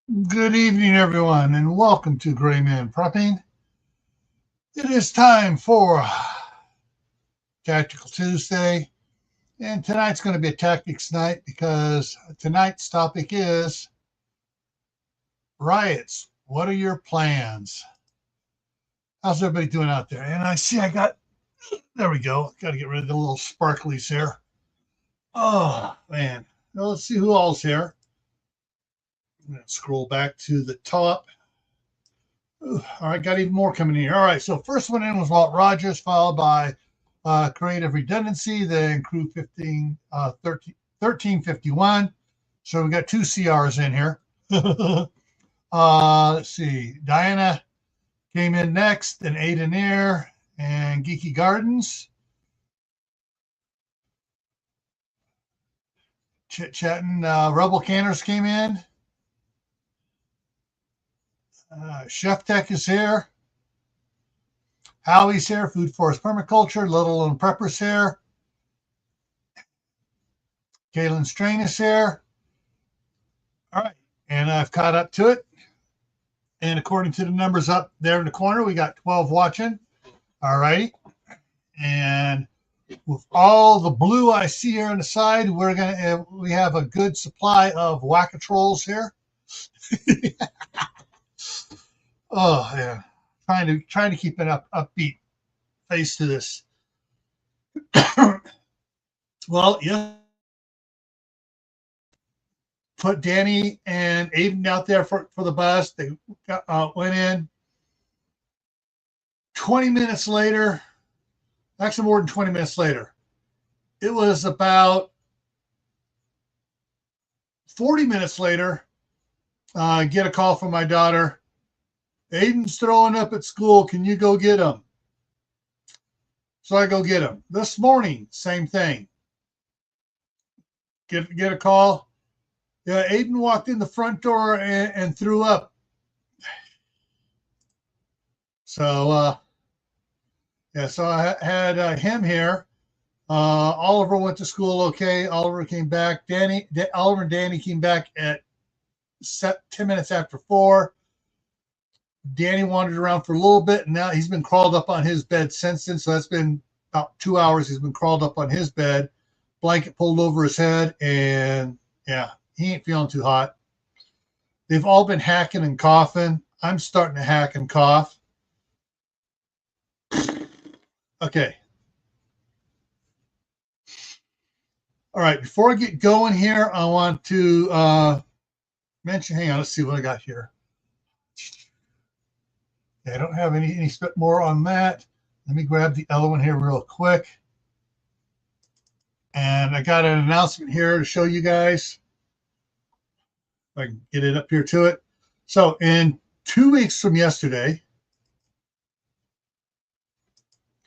Good evening, everyone, and welcome to Gray Man Prepping. It is time for Tactical Tuesday, and tonight's going to be a tactics night because tonight's topic is riots. What are your plans? How's everybody doing out there? And I see there we go. Got to get rid of the little sparklies here. Oh, man. Well, let's see who all's here. I'm going to scroll back to the top. All right, got even more coming in here. All right, so first one in was Walt Rogers, followed by Creative Redundancy, then Crew 1351. So we got two CRs in here. Let's see. Diana came in next, then Aiden Air and Geeky Gardens. Chit-chatting. Rebel Canners came in. Chef Tech is here. Howie's here. Food Forest Permaculture. Little and Prepper's here. Kaylin Strain is here. All right. And I've caught up to it. And according to the numbers up there in the corner, we got 12 watching. All righty. And with all the blue I see here on the side, we have a good supply of Whack-A-Trolls here. Oh yeah, trying to keep an upbeat face to this. Well, yeah, put Danny and Aiden out there for the bus. They went in. 20 minutes later, actually more than 20 minutes later, it was about 40 minutes later, get a call from my daughter. Aiden's throwing up at school. Can you go get him? So I go get him. This morning, same thing. Get a call. Yeah, Aiden walked in the front door and threw up. So, so I had him here. Oliver went to school okay. Oliver came back. Oliver and Danny came back at 10 minutes after 4. Danny wandered around for a little bit, and now he's been crawled up on his bed since then. So that's been about 2 hours. He's been crawled up on his bed, blanket pulled over his head, and yeah, he ain't feeling too hot. They've all been hacking and coughing. I'm starting to hack and cough. Okay. All right, before I get going here, I want to mention, hang on, let's see what I got here. I don't have any spit more on that. Let me grab the other one here real quick. And I got an announcement here to show you guys. If I can get it up here to it. So in 2 weeks from yesterday,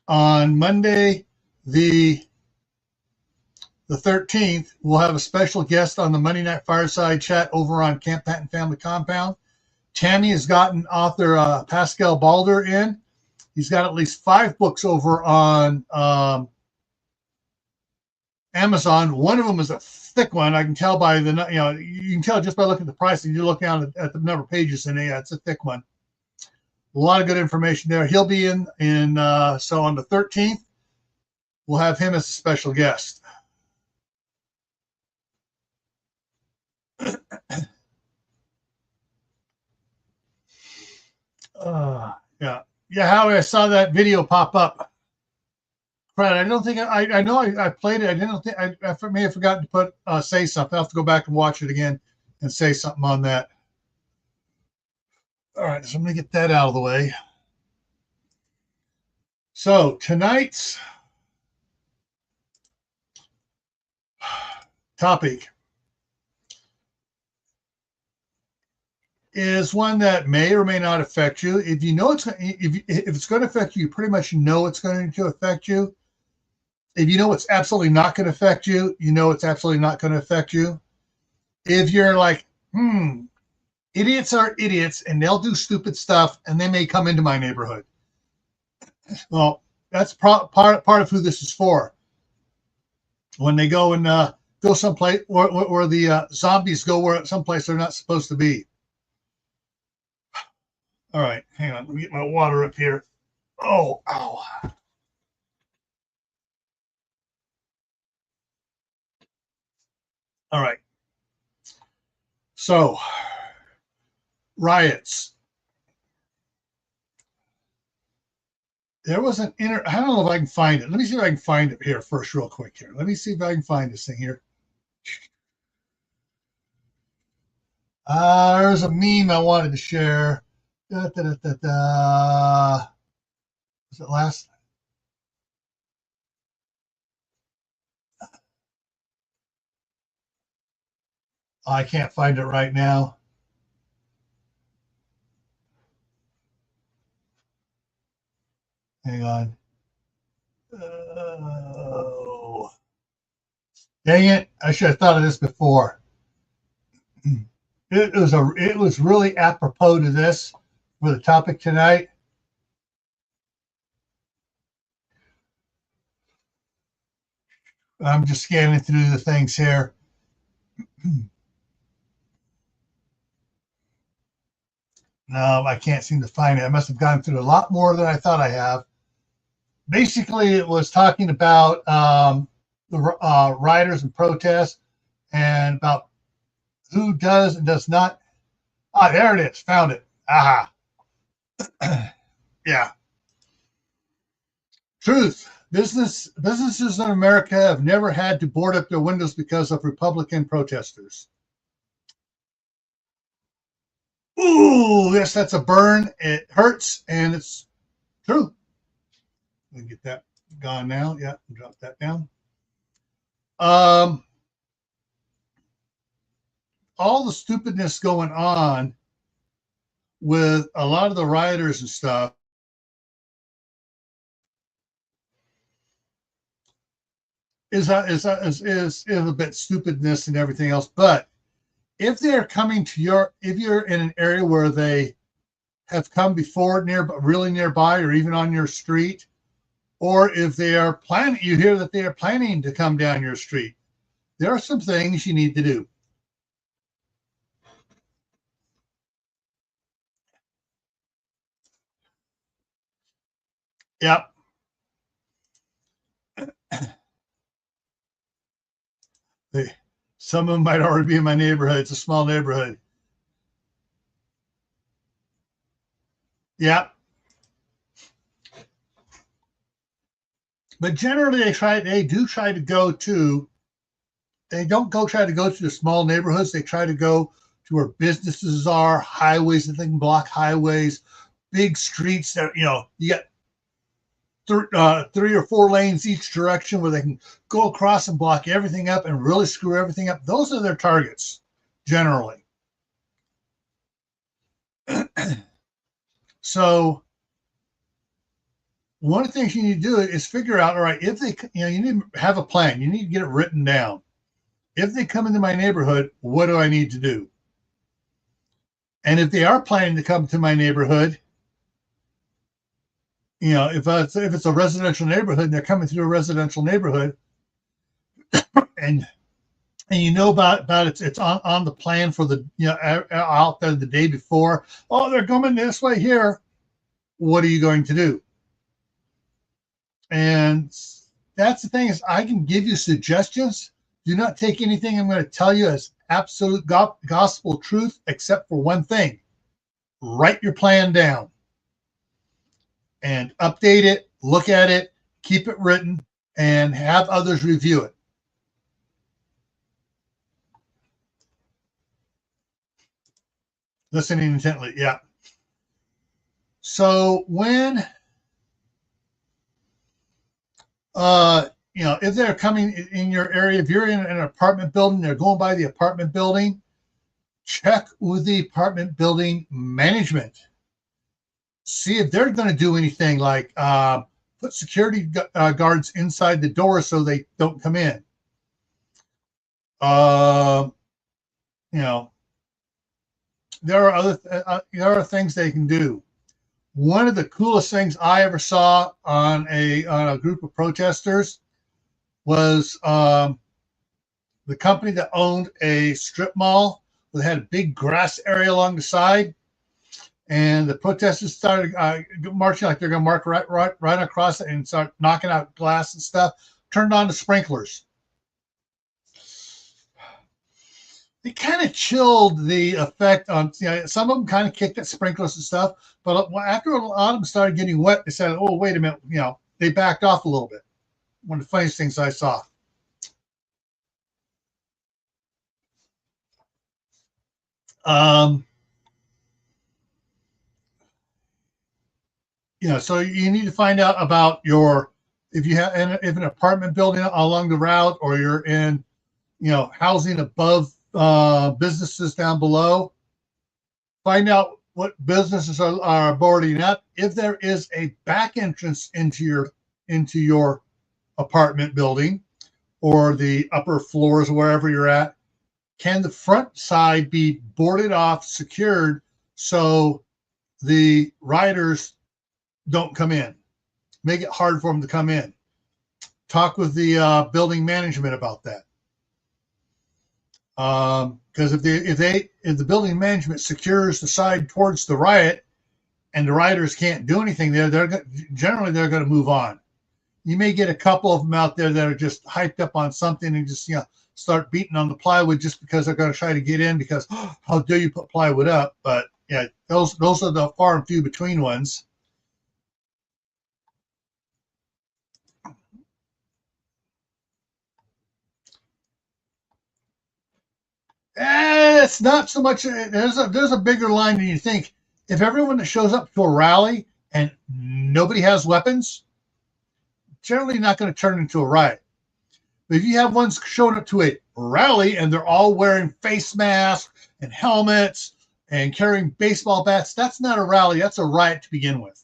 on Monday, the 13th, we'll have a special guest on the Monday Night Fireside Chat over on Camp Patton Family Compound. Tammy has gotten author Pascal Balder in. He's got at least 5 books over on Amazon. One of them is a thick one. I can tell by you can tell just by looking at the price, and you look down at the number of pages in it. Yeah, it's a thick one. A lot of good information there. He'll be in so on the 13th, we'll have him as a special guest. Howie, I saw that video pop up. Fred, I don't think I know I played it. I didn't think I may have forgotten to put say something. I'll have to go back and watch it again and say something on that. All right, so I'm gonna get that out of the way. So tonight's topic is one that may or may not affect you. If you know if it's going to affect you, you pretty much know it's going to affect you. If you know it's absolutely not going to affect you, you know it's absolutely not going to affect you. If you're like, idiots are idiots and they'll do stupid stuff and they may come into my neighborhood. Well, that's part of who this is for. When they go and go someplace where the zombies go someplace they're not supposed to be. All right, hang on. Let me get my water up here. Oh, ow. All right. So, riots. There was an I don't know if I can find it. Let me see if I can find it here first, real quick here. Let me see if I can find this thing here. There's a meme I wanted to share. Da, da, da, da, da. Was it last? Oh, I can't find it right now. Hang on. Oh, dang it! I should have thought of this before. It was really apropos to this for the topic tonight. I'm just scanning through the things here. No, I can't seem to find it. I must have gone through a lot more than I thought I have. Basically, it was talking about the rioters and protests and about who does and does not. Ah, there it is. Found it. Aha. Yeah. Truth. Businesses in America have never had to board up their windows because of Republican protesters. Ooh, yes, that's a burn. It hurts, and it's true. Let me get that gone now. Yeah, drop that down. Um, all the stupidness going on with a lot of the rioters and stuff is a bit stupidness and everything else. But if they're coming to if you're in an area where they have come before, really nearby, or even on your street, or if they are planning, you hear that they are planning to come down your street, there are some things you need to do. Yep. Some of them might already be in my neighborhood. It's a small neighborhood. Yep. But generally, they do try to go to. They don't try to go to the small neighborhoods. They try to go to where businesses are, highways that they can block highways, big streets that you got 3 or 4 lanes each direction where they can go across and block everything up and really screw everything up. Those are their targets generally. So one of the things you need to do is figure out, all right, if they, you need to have a plan. You need to get it written down. If they come into my neighborhood, what do I need to do? And if they are planning to come to my neighborhood, if it's a residential neighborhood and they're coming through a residential neighborhood, and about it's on the plan for the out there the day before. Oh, they're coming this way here. What are you going to do? And that's the thing, is I can give you suggestions. Do not take anything I'm going to tell you as absolute gospel truth, except for one thing: write your plan down and update it, look at it, keep it written, and have others review it. Listening intently, yeah. So when if they're coming in your area, if you're in an apartment building, they're going by the apartment building, check with the apartment building management. See if they're going to do anything like put security guards inside the door so they don't come in. There are things they can do. One of the coolest things I ever saw on a group of protesters was the company that owned a strip mall that had a big grass area along the side, and the protesters started marching like they're going to march right across it and start knocking out glass and stuff. Turned on the sprinklers. They kind of chilled the effect on, some of them kind of kicked at sprinklers and stuff, but after a lot of them started getting wet, they said, oh, wait a minute, they backed off a little bit. One of the funniest things I saw. So you need to find out about if you have if an apartment building along the route, or you're in, housing above businesses down below. Find out what businesses are boarding up. If there is a back entrance into your apartment building or the upper floors, wherever you're at, can the front side be boarded off, secured, so the rioters don't come in? Make it hard for them to come in. Talk with the building management about that. Because if the building management secures the side towards the riot and the rioters can't do anything there, they're going to move on. You may get a couple of them out there that are just hyped up on something and just start beating on the plywood just because they're going to try to get in, because how dare you put plywood up? But yeah, those are the far and few between ones. It's not so much. There's a bigger line than you think. If everyone that shows up to a rally and nobody has weapons, generally not going to turn into a riot. But if you have ones showing up to a rally and they're all wearing face masks and helmets and carrying baseball bats, that's not a rally. That's a riot to begin with.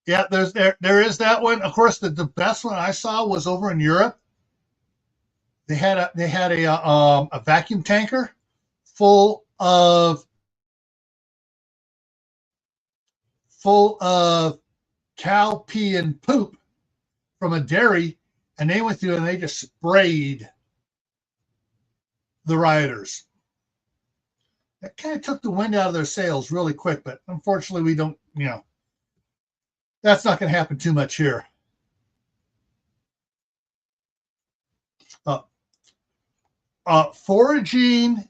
Yeah, there is that one. Of course, the best one I saw was over in Europe. They had a vacuum tanker full of cow pee and poop from a dairy, and they went through and they just sprayed the rioters. That kind of took the wind out of their sails really quick, but unfortunately we don't, that's not going to happen too much here. Foraging,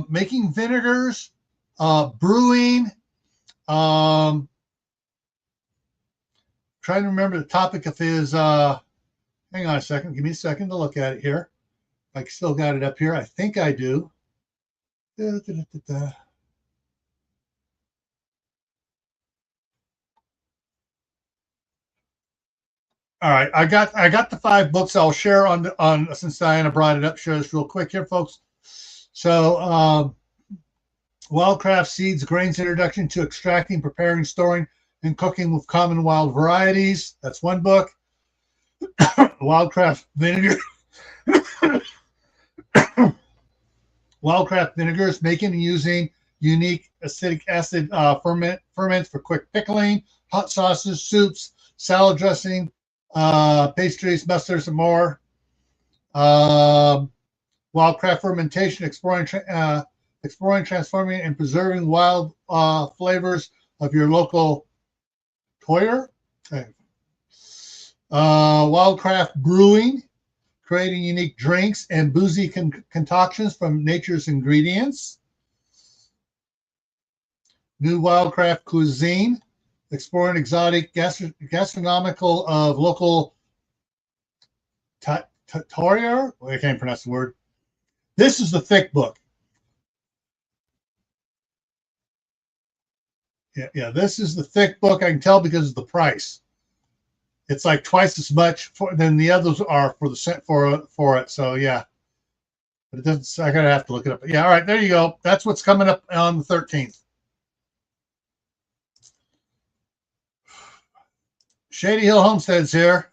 making vinegars, brewing, trying to remember the topic of his, hang on a second, give me a second to look at it here. I still got it up here. I think I do. All right, I got the 5 books. I'll share on since Diana brought it up. Share this real quick here, folks. So, Wildcraft Seeds, Grains Introduction to Extracting, Preparing, Storing, and Cooking with Common Wild Varieties. That's one book. Wildcraft Vinegar. Wildcraft Vinegars, making and using unique acetic acid ferments for quick pickling, hot sauces, soups, salad dressing, pastries, mustards, and more. Wildcraft fermentation, exploring, transforming, and preserving wild flavors of your local toyer. Okay. Wildcraft brewing, creating unique drinks and boozy concoctions from nature's ingredients. New Wildcraft cuisine, exploring exotic gastronomical of local toyer. I can't pronounce the word. This is the thick book. Yeah, this is the thick book. I can tell because of the price. It's like twice as much than the others are for it. So yeah, but it doesn't. I gotta have to look it up. Yeah, all right, there you go. That's what's coming up on the 13th. Shady Hill Homestead's here.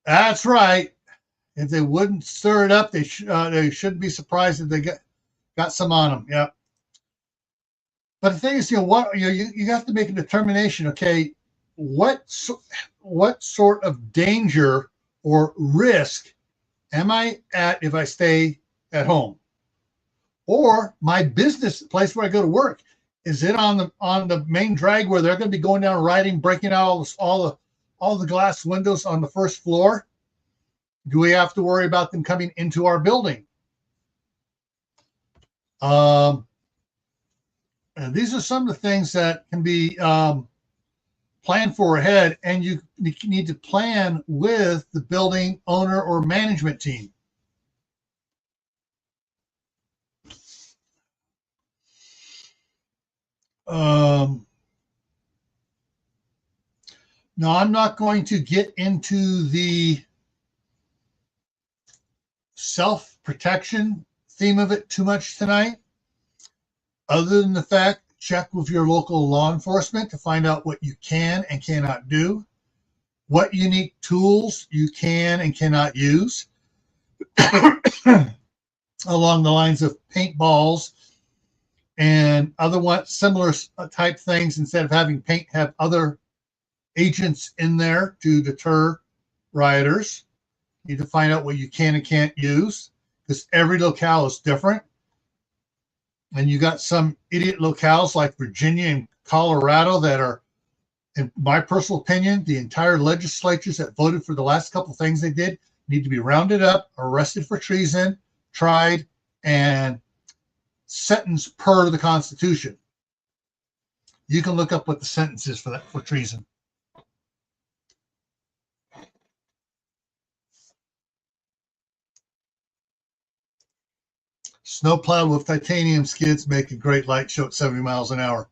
That's right. If they wouldn't stir it up, they shouldn't be surprised if they get Got some on them. Yep. But the thing is, what you have to make a determination. Okay, what sort of danger or risk am I at if I stay at home, or my business place where I go to work? Is it on the main drag where they're going to be going down, riding, breaking out all the glass windows on the first floor? Do we have to worry about them coming into our building? And these are some of the things that can be planned for ahead, and you need to plan with the building owner or management team. Now, I'm not going to get into the self-protection theme of it too much tonight, other than the fact, check with your local law enforcement to find out what you can and cannot do, what unique tools you can and cannot use, along the lines of paintballs and other similar type things. Instead of having paint, have other agents in there to deter rioters. You need to find out what you can and can't use, because every locale is different. And you got some idiot locales like Virginia and Colorado that are, in my personal opinion, the entire legislatures that voted for the last couple of things they did need to be rounded up, arrested for treason, tried, and sentenced per the Constitution. You can look up what the sentence is for treason. Snowplow with titanium skids make a great light show at 70 miles an hour.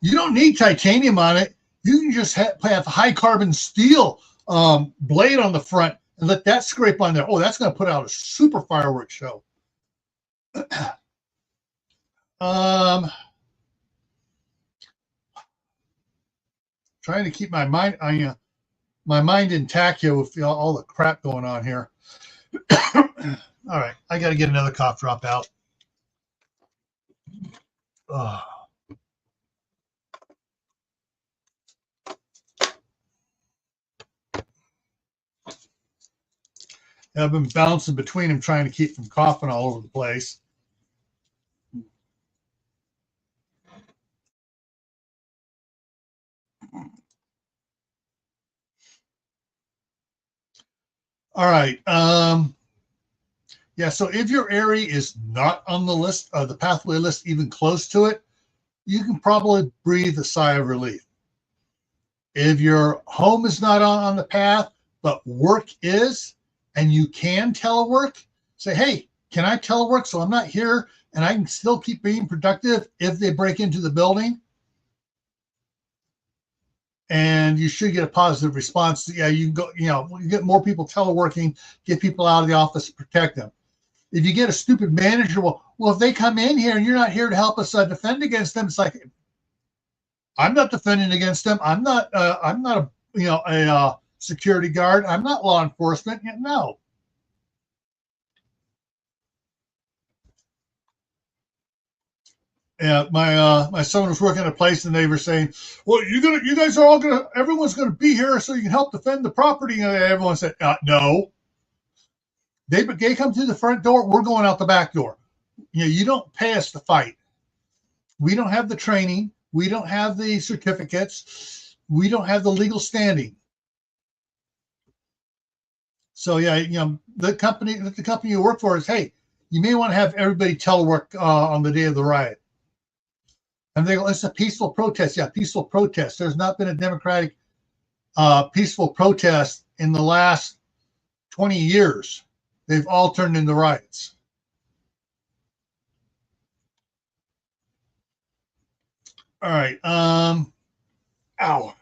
You don't need titanium on it. You can just have high carbon steel blade on the front and let that scrape on there. Oh, that's going to put out a super fireworks show. Trying to keep my mind intact here with all the crap going on here. All right, I got to get another cough drop out. I've been bouncing between them, trying to keep from coughing all over the place. All right. Yeah, so if your area is not on the list, the pathway list, even close to it, you can probably breathe a sigh of relief. If your home is not on the path, but work is, and you can telework, say, hey, can I telework so I'm not here and I can still keep being productive if they break into the building? And you should get a positive response. Yeah, you can go, you get more people teleworking, get people out of the office, protect them. If you get a stupid manager, well, if they come in here and you're not here to help us defend against them, it's like, I'm not defending against them. I'm not a security guard. I'm not law enforcement. No. Yeah, my son was working at a place and they were saying, well, you guys are all everyone's gonna be here so you can help defend the property. And everyone said, no. They come through the front door. We're going out the back door. You don't pay us to fight. We don't have the training. We don't have the certificates. We don't have the legal standing. So yeah, the company you work for is, hey, you may want to have everybody telework on the day of the riot. And they go, it's a peaceful protest. Yeah, peaceful protest. There's not been a democratic peaceful protest in the last 20 years. They've all turned into riots. All right. Ow.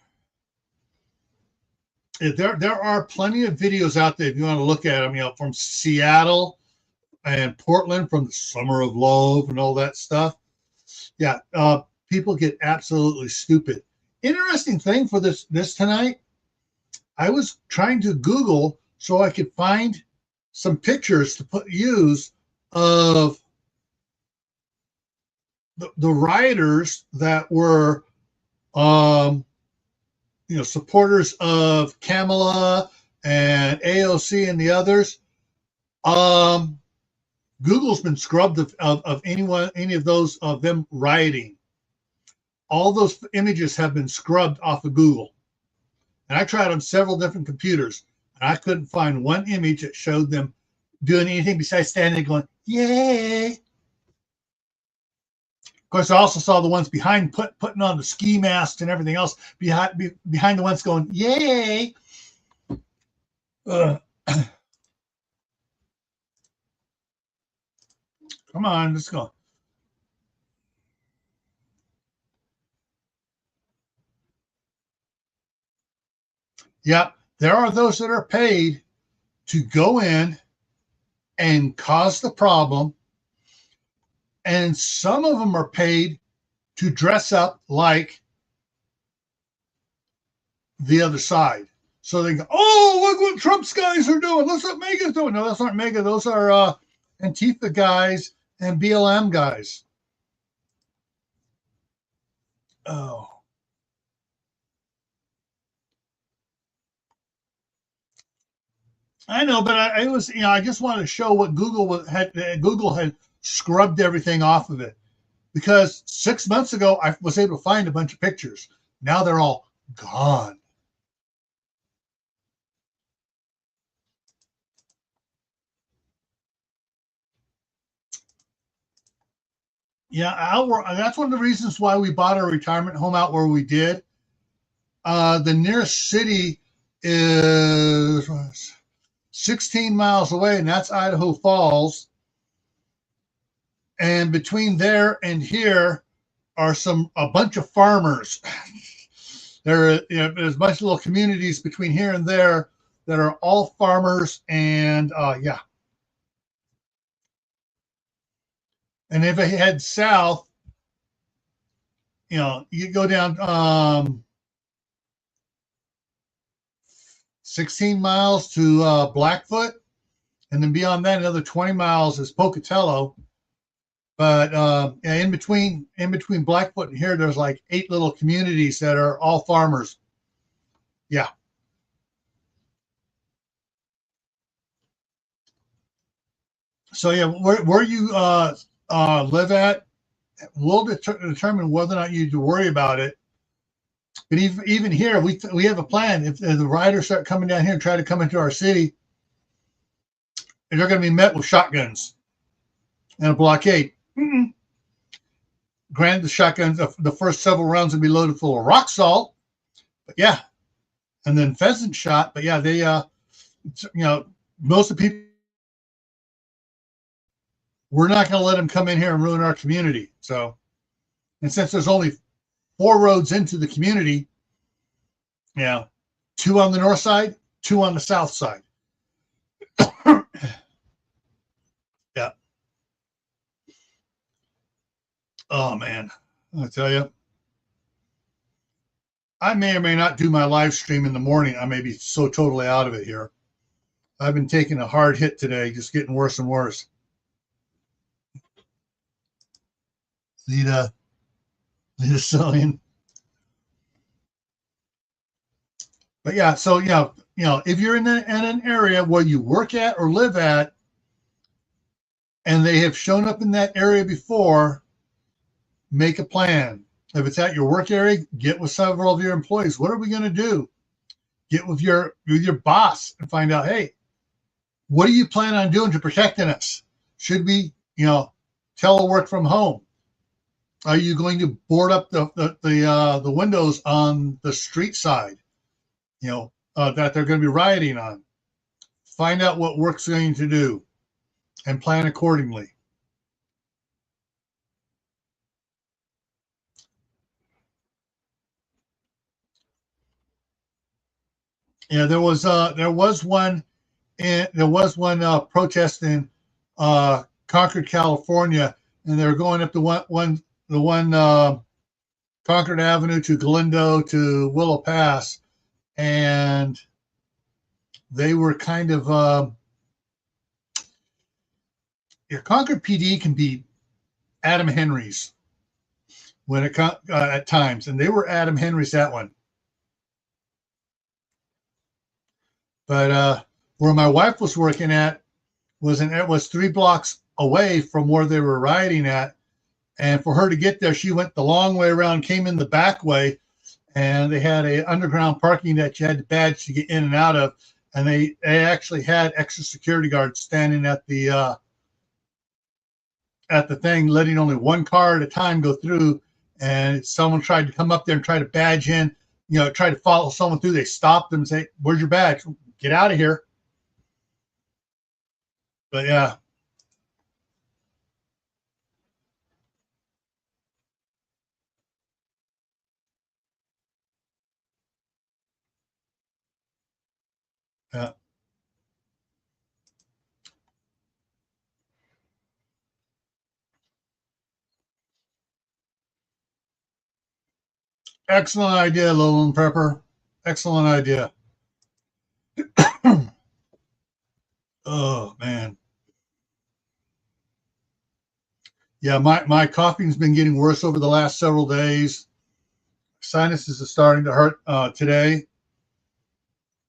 There are plenty of videos out there if you want to look at them, from Seattle and Portland, from the Summer of Love and all that stuff. Yeah, people get absolutely stupid. Interesting thing for this tonight, I was trying to Google so I could find some pictures to use of the rioters that were supporters of Kamala and AOC and the others, Google's been scrubbed of any of those of them rioting. All those images have been scrubbed off of Google. And I tried on several different computers, and I couldn't find one image that showed them doing anything besides standing there going, yay. Of course, I also saw the ones behind putting on the ski masks and everything else behind the ones going, yay. Come on, let's go. Yeah, there are those that are paid to go in and cause the problem. And some of them are paid to dress up like the other side. So they go, oh, look what Trump's guys are doing. Look what MAGA's doing. No, those aren't MAGA. Those are Antifa guys and BLM guys. Oh. I know, but I was, I just wanted to show what Google had scrubbed everything off of it, because 6 months ago I was able to find a bunch of pictures. Now they're all gone. Yeah, that's one of the reasons why we bought our retirement home out where we did. The nearest city is 16 miles away, and that's Idaho Falls. And between there and here are a bunch of farmers. There's a bunch of little communities between here and there that are all farmers, and yeah. And if I head south, you go down 16 miles to Blackfoot, and then beyond that, another 20 miles is Pocatello. But in between Blackfoot and here, there's like 8 little communities that are all farmers. Yeah. So yeah, where you live at will determine whether or not you need to worry about it. But even here, we have a plan. If the riders start coming down here and try to come into our city, and they're going to be met with shotguns and a blockade. Mm-mm. Granted, the shotguns, the first several rounds will be loaded full of rock salt, but yeah, and then pheasant shot. But yeah, they, most of the people, we're not going to let them come in here and ruin our community. So, and since there's only 4 roads into the community, 2 on the north side, 2 on the south side. Yeah. Oh man, I tell you, I may or may not do my live stream in the morning. I may be so totally out of it here. I've been taking a hard hit today, just getting worse and worse. Lita Cillian. But yeah, so if you're in an area where you work at or live at, and they have shown up in that area before, make a plan. If it's at your work area, get with several of your employees. What are we going to do? Get with your boss and find out, hey, what do you plan on doing to protecting us? Should we, telework from home? Are you going to board up the windows on the street side, that they're going to be rioting on? Find out what work's going to do and plan accordingly. Yeah, there was one protest in Concord, California, and they were going up the Concord Avenue to Galindo to Willow Pass, and they were kind of Concord PD can be Adam Henry's. when it at times, and they were Adam Henry's that one. But where my wife was working at was 3 blocks away from where they were rioting at, and for her to get there, she went the long way around, came in the back way, and they had a underground parking that you had to badge to get in and out of, and they actually had extra security guards standing at the thing, letting only one car at a time go through. And someone tried to come up there and try to badge in, try to follow someone through. They stopped them and say, "Where's your badge? Get out of here." But yeah. Yeah. Excellent idea, Lowland Prepper. Excellent idea. Oh man. Yeah, my coughing's been getting worse over the last several days. Sinuses are starting to hurt today,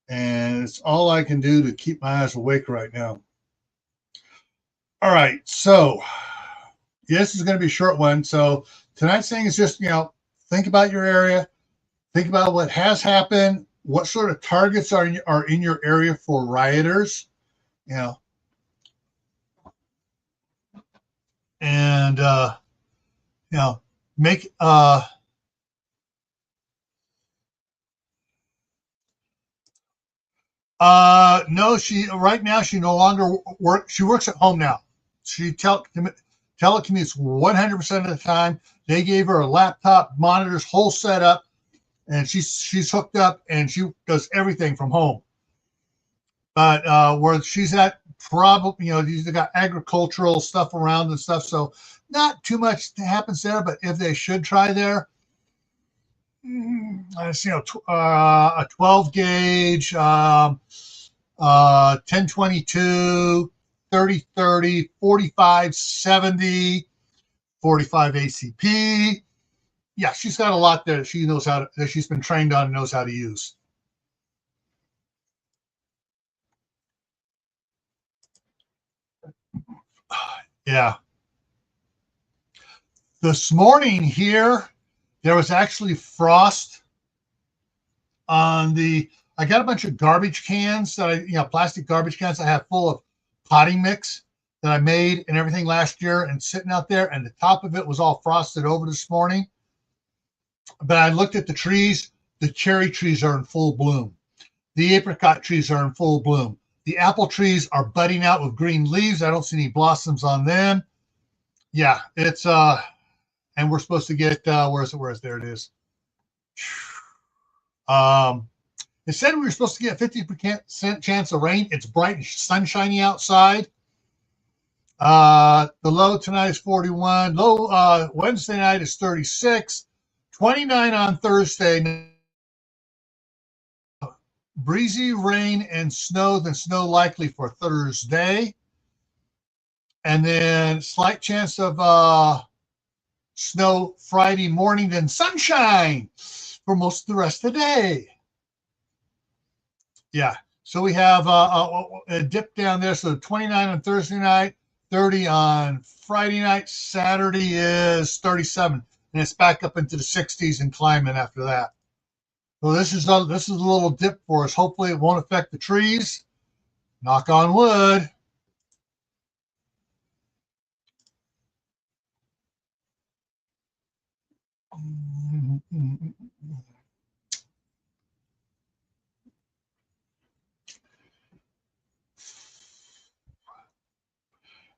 and it's all I can do to keep my eyes awake right now. All right, so this is going to be a short one. So tonight's thing is just think about your area, think about what has happened, what sort of targets are in your area for rioters, and make no, she right now she no longer works. She works at home now. She telecommutes 100% of the time. They gave her a laptop, monitors, whole setup, and she's hooked up and she does everything from home. But where she's at, probably these got agricultural stuff around and stuff, so not too much happens there. But if they should try there, a 12 gauge, 1022, 3030, 4570, 45 ACP. Yeah, she's got a lot there that she knows that she's been trained on and knows how to use. Yeah. This morning here, there was actually frost on I got a bunch of garbage cans plastic garbage cans I have full of potting mix that I made and everything last year and sitting out there, and the top of it was all frosted over this morning. But I looked at the trees. The cherry trees are in full bloom. The apricot trees are in full bloom. The apple trees are budding out with green leaves. I don't see any blossoms on them. Yeah, it's and we're supposed to get where is it? There it is. It said we were supposed to get a 50% chance of rain. It's bright and sunshiny outside. The low tonight is 41. Low Wednesday night is 36. 29 on Thursday. Breezy rain and snow, then snow likely for Thursday. And then slight chance of snow Friday morning, then sunshine for most of the rest of the day. Yeah. So we have a dip down there. So 29 on Thursday night, 30 on Friday night. Saturday is 37, and it's back up into the 60s and climbing after that. So this is a little dip for us. Hopefully it won't affect the trees. Knock on wood.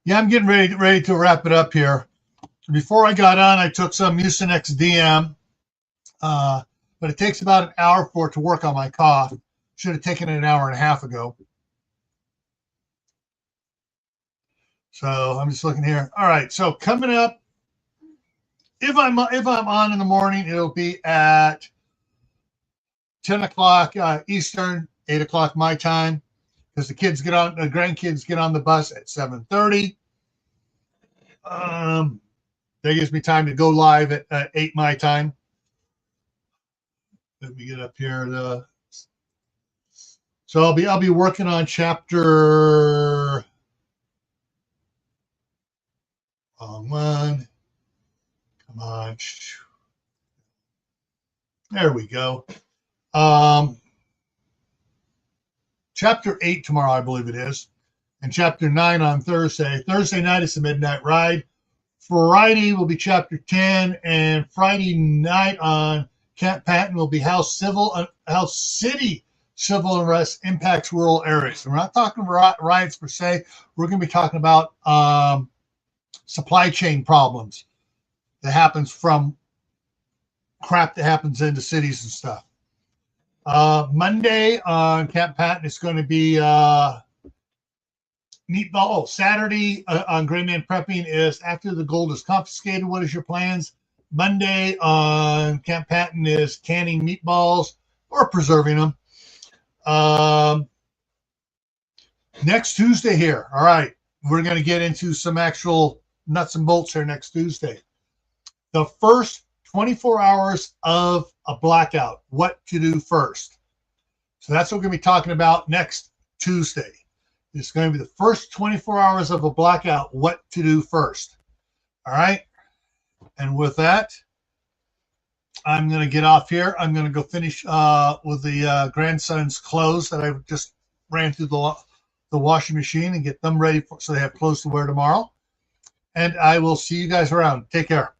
Yeah, I'm getting ready to wrap it up here. Before I got on, I took some Mucinex DM, but it takes about an hour for it to work on my cough. Should have taken it an hour and a half ago. So I'm just looking here. All right, so coming up, if I'm on in the morning, it'll be at 10 o'clock Eastern, 8 o'clock my time, because the grandkids get on the bus at 7:30. That gives me time to go live at 8 my time. Let me get up here. So I'll be working on chapter one. Come on. There we go. Chapter 8 tomorrow, I believe it is, and chapter 9 on Thursday. Thursday night is the midnight ride. Friday will be chapter 10, and Friday night on Camp Patton will be how city civil unrest impacts rural areas. And we're not talking about riots per se. We're going to be talking about supply chain problems that happens from crap that happens into cities and stuff. Monday on Camp Patton is going to be meatball. Saturday on Gray Man Prepping is after the gold is confiscated. What is your plans? Monday on Camp Patton is canning meatballs or preserving them. Next Tuesday here. All right. We're going to get into some actual nuts and bolts here next Tuesday. The first 24 hours of a blackout, what to do first. So that's what we're going to be talking about next Tuesday. It's going to be the first 24 hours of a blackout, what to do first. All right. And with that, I'm going to get off here. I'm going to go finish with the grandson's clothes that I just ran through the washing machine and get them ready so they have clothes to wear tomorrow. And I will see you guys around. Take care.